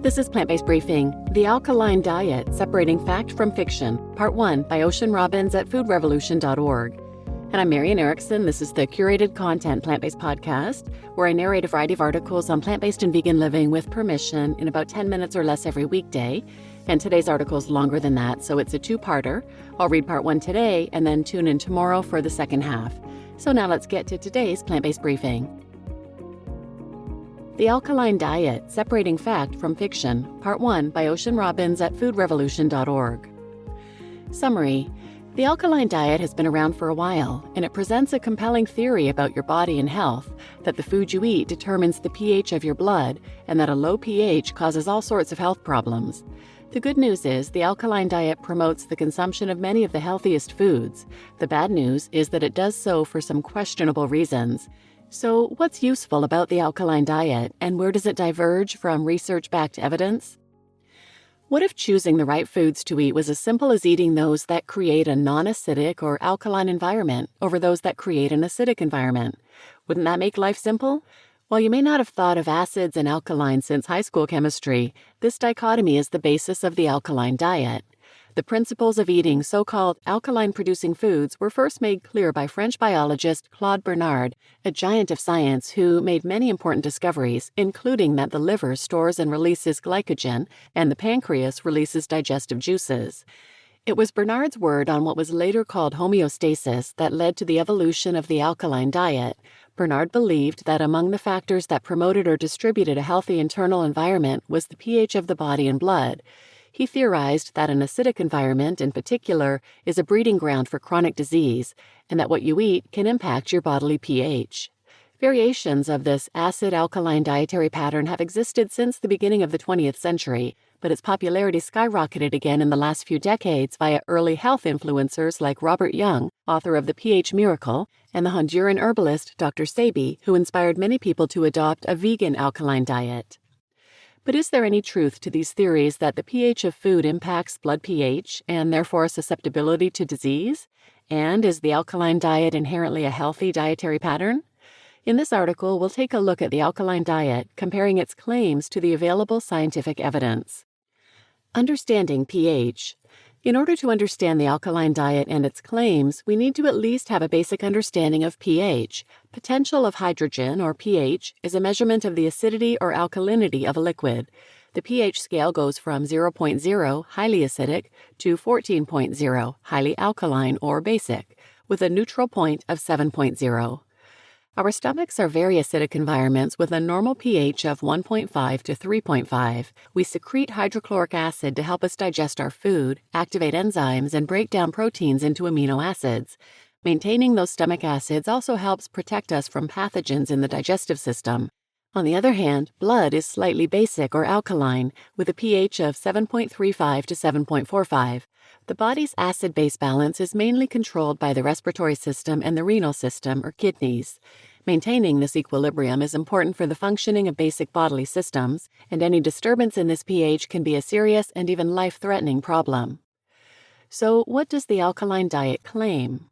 This is Plant-Based Briefing, The Alkaline Diet, Separating Fact from Fiction, Part 1 by Ocean Robbins at foodrevolution.org. And I'm Marian Erickson. This is the curated content plant-based podcast where I narrate a variety of articles on plant-based and vegan living with permission in about 10 minutes or less every weekday. And today's article is longer than that, so it's a two-parter. I'll read part 1 today and then tune in tomorrow for the second half. So now let's get to today's plant-based briefing. The Alkaline Diet, Separating Fact from Fiction, Part 1 by Ocean Robbins at foodrevolution.org. Summary. The alkaline diet has been around for a while, and it presents a compelling theory about your body and health, that the food you eat determines the pH of your blood, and that a low pH causes all sorts of health problems. The good news is the alkaline diet promotes the consumption of many of the healthiest foods. The bad news is that it does so for some questionable reasons. So, what's useful about the alkaline diet, and where does it diverge from research-backed evidence? What if choosing the right foods to eat was as simple as eating those that create a non-acidic or alkaline environment over those that create an acidic environment? Wouldn't that make life simple? While you may not have thought of acids and alkalines since high school chemistry, this dichotomy is the basis of the alkaline diet. The principles of eating so-called alkaline-producing foods were first made clear by French biologist Claude Bernard, a giant of science who made many important discoveries, including that the liver stores and releases glycogen and the pancreas releases digestive juices. It was Bernard's word on what was later called homeostasis that led to the evolution of the alkaline diet. Bernard believed that among the factors that promoted or distributed a healthy internal environment was the pH of the body and blood. He theorized that an acidic environment, in particular, is a breeding ground for chronic disease, and that what you eat can impact your bodily pH. Variations of this acid-alkaline dietary pattern have existed since the beginning of the 20th century, but its popularity skyrocketed again in the last few decades via early health influencers like Robert Young, author of The pH Miracle, and the Honduran herbalist Dr. Sebi, who inspired many people to adopt a vegan alkaline diet. But is there any truth to these theories that the pH of food impacts blood pH and therefore susceptibility to disease? And is the alkaline diet inherently a healthy dietary pattern? In this article, we'll take a look at the alkaline diet, comparing its claims to the available scientific evidence. Understanding pH. In order to understand the alkaline diet and its claims, we need to at least have a basic understanding of pH. Potential of hydrogen, or pH, is a measurement of the acidity or alkalinity of a liquid. The pH scale goes from 0.0, highly acidic, to 14.0, highly alkaline or basic, with a neutral point of 7.0. Our stomachs are very acidic environments with a normal pH of 1.5 to 3.5. We secrete hydrochloric acid to help us digest our food, activate enzymes, and break down proteins into amino acids. Maintaining those stomach acids also helps protect us from pathogens in the digestive system. On the other hand, blood is slightly basic or alkaline, with a pH of 7.35 to 7.45. The body's acid-base balance is mainly controlled by the respiratory system and the renal system, or kidneys. Maintaining this equilibrium is important for the functioning of basic bodily systems, and any disturbance in this pH can be a serious and even life-threatening problem. So, what does the alkaline diet claim?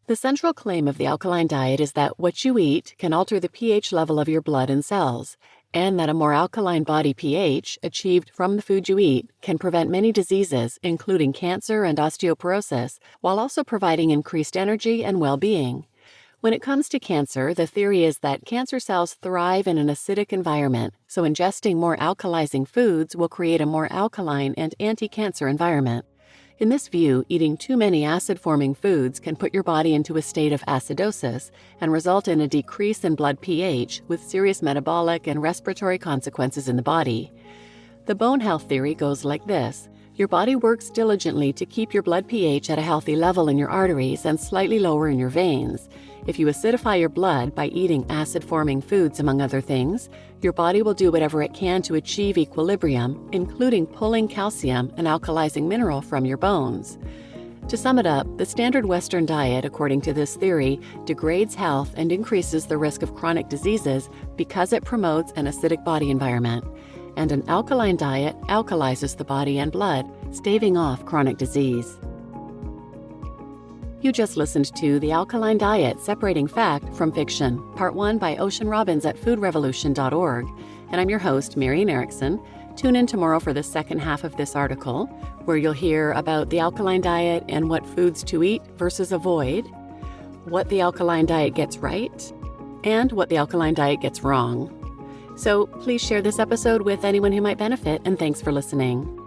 The central claim of the alkaline diet is that what you eat can alter the pH level of your blood and cells, and that a more alkaline body pH, achieved from the food you eat, can prevent many diseases, including cancer and osteoporosis, while also providing increased energy and well-being. When it comes to cancer, the theory is that cancer cells thrive in an acidic environment, so ingesting more alkalizing foods will create a more alkaline and anti-cancer environment. In this view, eating too many acid-forming foods can put your body into a state of acidosis and result in a decrease in blood pH with serious metabolic and respiratory consequences in the body. The bone health theory goes like this. Your body works diligently to keep your blood pH at a healthy level in your arteries and slightly lower in your veins. If you acidify your blood by eating acid-forming foods, among other things, your body will do whatever it can to achieve equilibrium, including pulling calcium, an alkalizing mineral, from your bones. To sum it up, the standard Western diet, according to this theory, degrades health and increases the risk of chronic diseases because it promotes an acidic body environment. And an alkaline diet alkalizes the body and blood, staving off chronic disease. You just listened to The Alkaline Diet, Separating Fact from Fiction, Part 1 by Ocean Robbins at foodrevolution.org. And I'm your host, Marian Erickson. Tune in tomorrow for the second half of this article, where you'll hear about the alkaline diet and what foods to eat versus avoid, what the alkaline diet gets right, and what the alkaline diet gets wrong. So please share this episode with anyone who might benefit, and thanks for listening.